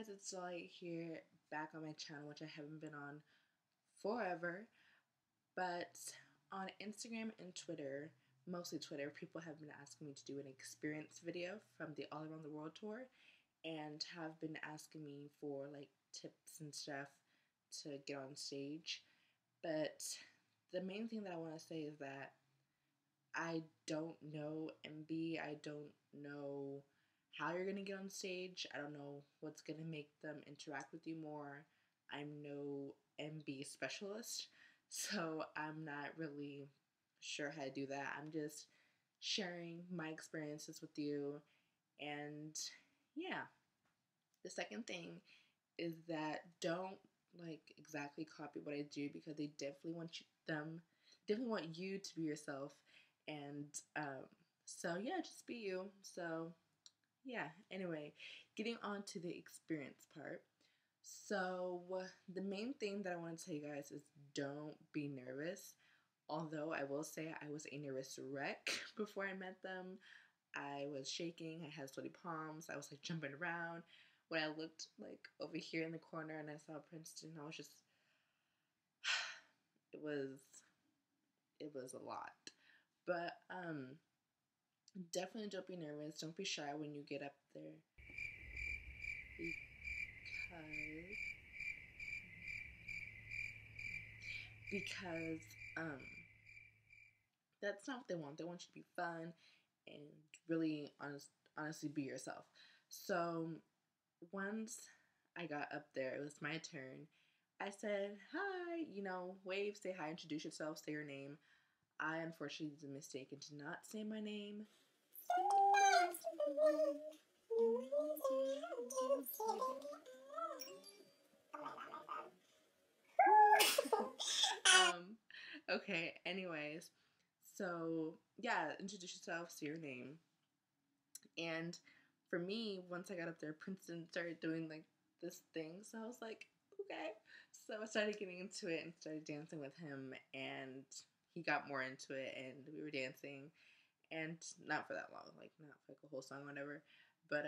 guys, it's Dolly here back on my channel, which I haven't been on forever. But on Instagram and Twitter, mostly Twitter, people have been asking me to do an experience video from the All Around the World tour and have been asking me for like tips and stuff to get on stage. But the main thing that I want to say is that I don't know MB. I don't know how you're going to get on stage. I don't know what's going to make them interact with you more. I'm no MB specialist, so I'm not really sure how to do that. I'm just sharing my experiences with you. And yeah, the second thing is that don't like exactly copy what I do, because they definitely want you to be yourself. And so yeah, just be you. So yeah, anyway, getting on to the experience part. So the main thing that I want to tell you guys is don't be nervous. Although I will say I was a nervous wreck before I met them. I was shaking, I had sweaty palms, I was like jumping around. When I looked like over here in the corner and I saw Princeton, I was just it was a lot. But definitely don't be nervous. Don't be shy when you get up there, because that's not what they want. They want you to be fun and really honestly be yourself. So once I got up there, it was my turn. I said, hi, wave, say hi, introduce yourself, say your name. I unfortunately did a mistake and did not say my name. Okay, anyways. So, yeah, introduce yourself, say your name. And for me, once I got up there, Princeton started doing like this thing. So I was like, okay. So I started getting into it and started dancing with him, and he got more into it, and we were dancing, and not for that long, like not for like a whole song or whatever. But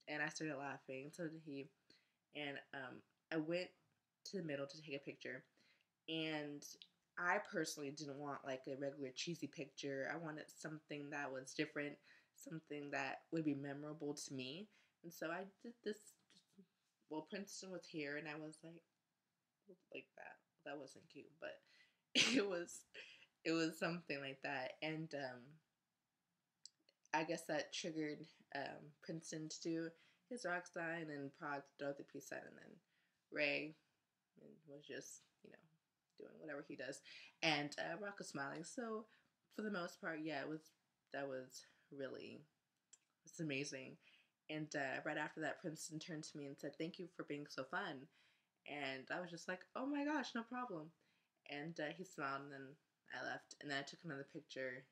and I started laughing, so did he. And I went to the middle to take a picture, and I personally didn't want like a regular cheesy picture. I wanted something that was different, something that would be memorable to me. And so I did this. Well, Princeton was here, and I was like that. That wasn't cute, but it was something like that. And I guess that triggered Princeton to do his rock sign, and Prague to do the peace sign, and then Ray was just doing whatever he does, and Rock was smiling. So for the most part, yeah, that was really it's amazing. And right after that, Princeton turned to me and said, "Thank you for being so fun." And I was just like, "Oh my gosh, no problem." And he smiled, and then I left. And then I took another picture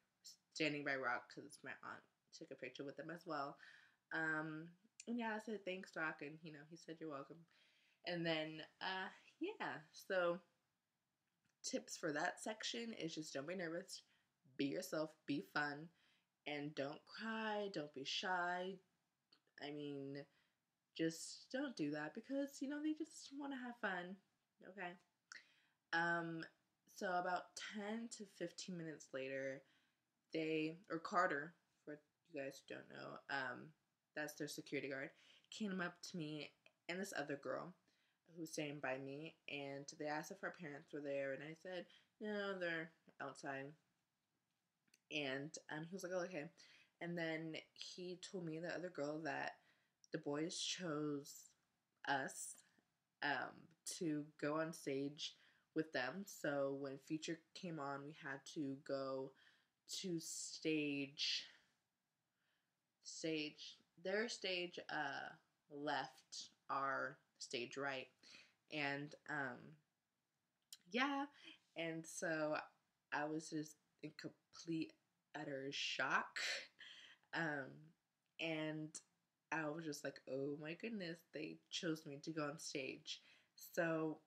standing by Rock because my aunt took a picture with him as well. And yeah, I said, "Thanks, Rock," and he said, "You're welcome." And then yeah, so tips for that section is just don't be nervous, be yourself, be fun, and don't cry, don't be shy. I mean, just don't do that, because they just want to have fun. Okay. Um so about 10 to 15 minutes later, Carter, for you guys who don't know, that's their security guard, came up to me and this other girl who was staying by me, and they asked if our parents were there, and I said, no, they're outside. And he was like, oh, okay. And then he told me, the other girl, that the boys chose us to go on stage with them. So when Future came on, we had to go to their stage left, our stage right. And yeah, and so I was just in complete utter shock. And I was just like, oh my goodness, they chose me to go on stage. So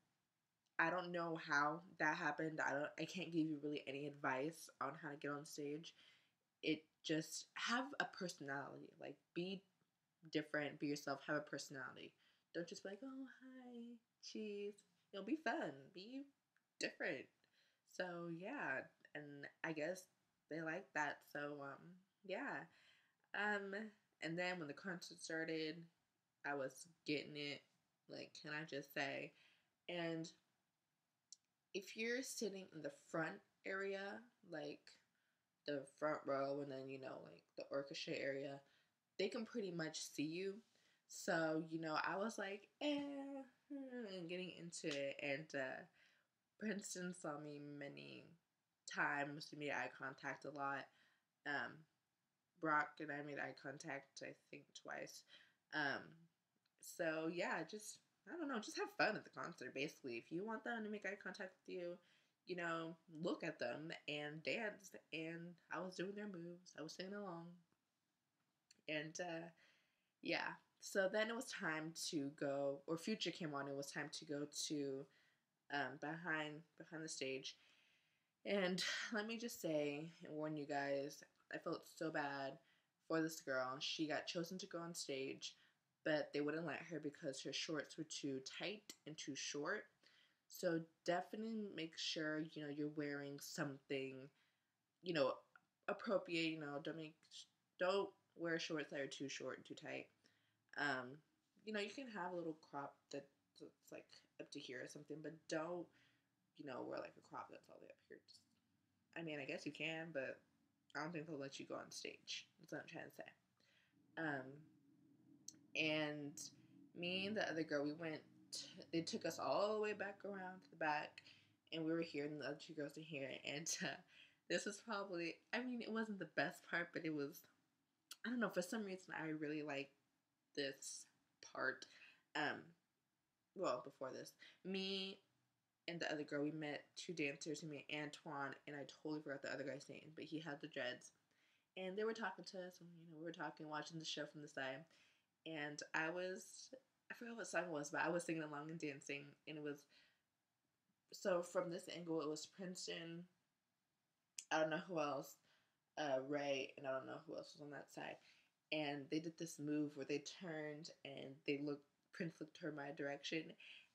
I don't know how that happened. I can't give you really any advice on how to get on stage. It just have a personality. Like, be different, be yourself, have a personality. Don't just be like, oh, hi, cheese. It'll be fun. Be different. So, yeah. And I guess they like that. So, yeah. Um, and then when the concert started, I was getting it. Like, can I just say? And if you're sitting in the front area, like the front row, and then, like the orchestra area, they can pretty much see you. So, I was like, and getting into it. And Princeton saw me many times. We made eye contact a lot. Um, Brock and I made eye contact, I think, twice. Um, so, yeah, just, I don't know, just have fun at the concert, basically. If you want them to make eye contact with you, look at them and dance. And I was doing their moves, I was singing along. And yeah, so then it was time to go, or Future came on. It was time to go to behind the stage. And let me just say and warn you guys, I felt so bad for this girl. She got chosen to go on stage, but they wouldn't let her because her shorts were too tight and too short. So definitely make sure you're wearing something you know appropriate. Don't wear shorts that are too short and too tight. Um, you can have a little crop that's like up to here or something, but don't, wear like a crop that's all the way up here. Just, I mean, I guess you can, but I don't think they'll let you go on stage. That's what I'm trying to say. And me and the other girl, they took us all the way back around to the back, and we were here, and the other two girls were here. And this was probably, I mean, it wasn't the best part, but it was, I don't know, for some reason, I really liked this part. Um, well, before this, me and the other girl, we met two dancers. We met Antoine, and I totally forgot the other guy's name, but he had the dreads. And they were talking to us, and we were talking, watching the show from the side. And I forgot what song it was, but I was singing along and dancing. And it was, so from this angle, it was Princeton, I don't know who else, Ray, and I don't know who else was on that side. And they did this move where they turned and Prince looked toward my direction,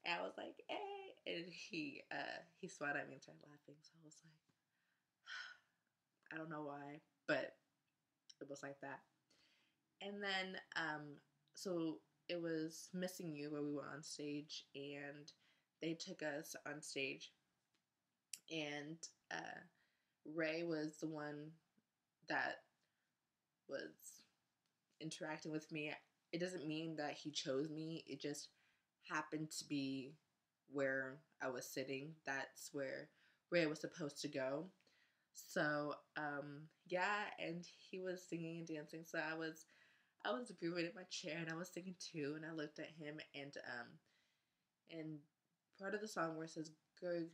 and I was like, "Hey!" And he swat at me and started laughing. So I was like, I don't know why, but it was like that. And then so it was Missing You where we went on stage, and they took us on stage, and Ray was the one that was interacting with me. It doesn't mean that he chose me. It just happened to be where I was sitting. That's where I was supposed to go. So yeah, and he was singing and dancing. So I was grooving in my chair and I was singing too. And I looked at him, and part of the song where it says, "Girl,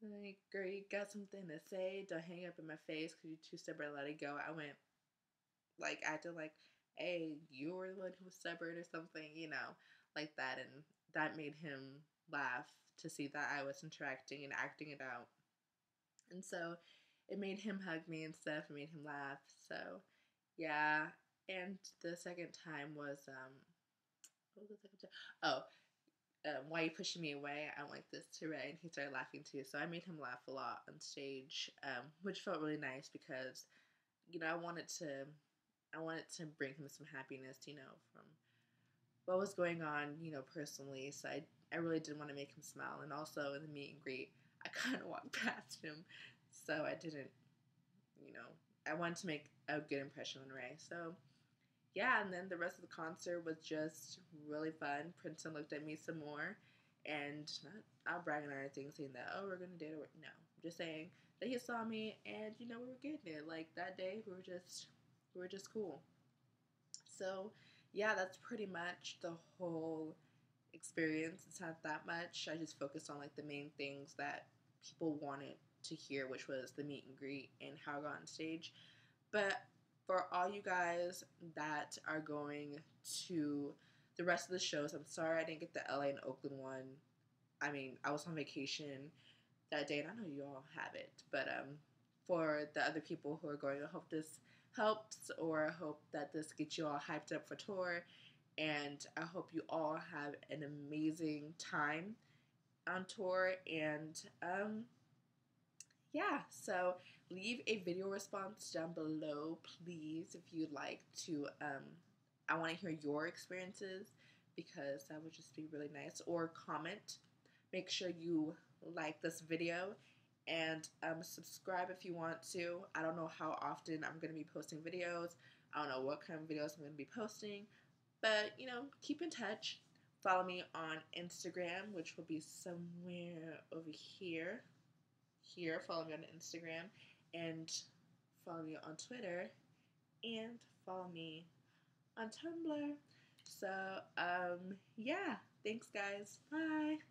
like, girl, you got something to say? Don't hang up in my face because you're too stubborn. Let it go." I went like acting like, hey, you were the one who was stubborn or something, like that. And that made him laugh to see that I was interacting and acting it out. And so it made him hug me and stuff. It made him laugh. So yeah. And the second time was, what was the second time? Oh, why are you pushing me away? I went like this to Ray, and he started laughing too. So I made him laugh a lot on stage, which felt really nice because, I wanted to bring him some happiness, from what was going on, personally. So I really did want to make him smile. And also in the meet and greet, I kind of walked past him. So I didn't, you know, I wanted to make a good impression on Ray. So yeah, and then the rest of the concert was just really fun. Princeton looked at me some more, and not bragging or anything, saying that, oh, we're gonna date. Or no, I'm just saying that he saw me, and we were getting it. Like that day, we were just cool. So yeah, that's pretty much the whole experience. It's not that much. I just focused on like the main things that people wanted to hear, which was the meet and greet and how I got on stage. But for all you guys that are going to the rest of the shows, I'm sorry I didn't get the LA and Oakland one. I mean, I was on vacation that day, and I know you all have it. But for the other people who are going, I hope this helps, or I hope that this gets you all hyped up for tour. and I hope you all have an amazing time on tour. And yeah, so leave a video response down below, please, if you'd like to. I want to hear your experiences because that would just be really nice. Or comment. Make sure you like this video and subscribe if you want to. I don't know how often I'm going to be posting videos. I don't know what kind of videos I'm going to be posting, but keep in touch. Follow me on Instagram, which will be somewhere over here. Follow me on Instagram, and follow me on Twitter, and follow me on Tumblr. So, yeah, thanks guys. Bye.